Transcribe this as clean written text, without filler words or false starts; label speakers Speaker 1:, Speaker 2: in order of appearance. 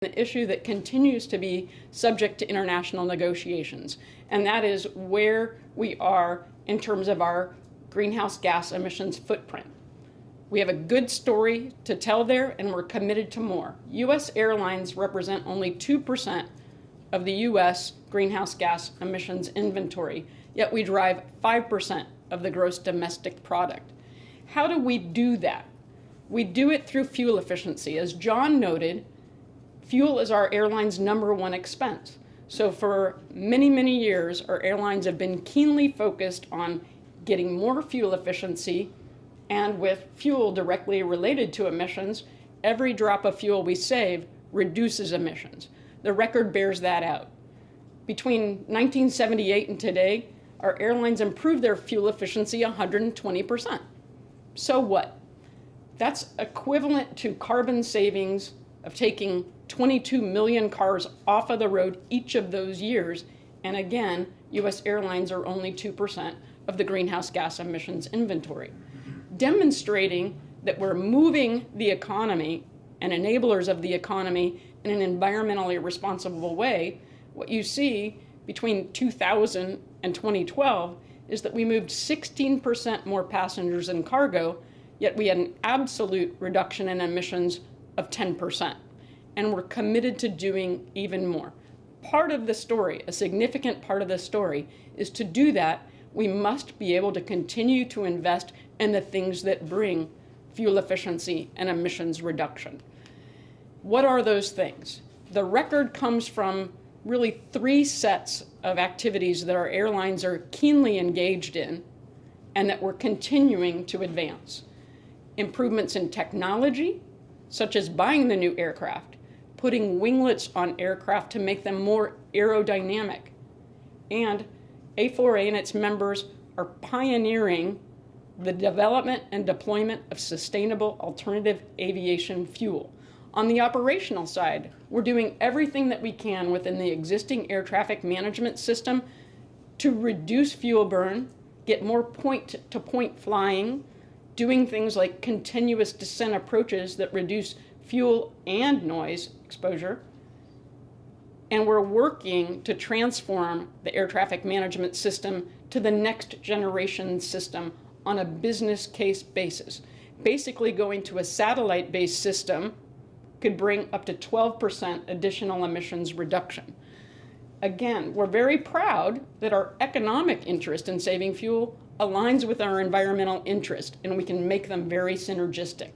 Speaker 1: the issue that continues to be subject to international negotiations, and that is where we are in terms of our greenhouse gas emissions footprint. We have a good story to tell there, and we're committed to more. U.S. airlines represent only 2% of the U.S. greenhouse gas emissions inventory, yet we drive 5% of the gross domestic product. How do we do that? We do it through fuel efficiency. As John noted, fuel is our airline's #1 expense. So for many, many years, our airlines have been keenly focused on getting more fuel efficiency, and with fuel directly related to emissions, every drop of fuel we save reduces emissions. The record bears that out. Between 1978 and today, our airlines improved their fuel efficiency 120%. So what? That's equivalent to carbon savings of taking 22 million cars off of the road each of those years. And again, U.S. airlines are only 2% of the greenhouse gas emissions inventory, demonstrating that we're moving the economy and enablers of the economy in an environmentally responsible way. What you see between 2000 and 2012 is that we moved 16% more passengers and cargo, yet we had an absolute reduction in emissions of 10%. And we're committed to doing even more. Part of the story, a significant part of the story, is to do that, we must be able to continue to invest in the things that bring fuel efficiency and emissions reduction. What are those things? The record comes from really 3 sets of activities that our airlines are keenly engaged in and that we're continuing to advance. Improvements in technology, such as buying the new aircraft, putting winglets on aircraft to make them more aerodynamic. And A4A and its members are pioneering the development and deployment of sustainable alternative aviation fuel. On the operational side, we're doing everything that we can within the existing air traffic management system to reduce fuel burn, get more point-to-point flying, doing things like continuous descent approaches that reduce fuel and noise exposure. And we're working to transform the air traffic management system to the next generation system on a business case basis. Basically, going to a satellite-based system could bring up to 12% additional emissions reduction. Again, we're very proud that our economic interest in saving fuel aligns with our environmental interest, and we can make them very synergistic.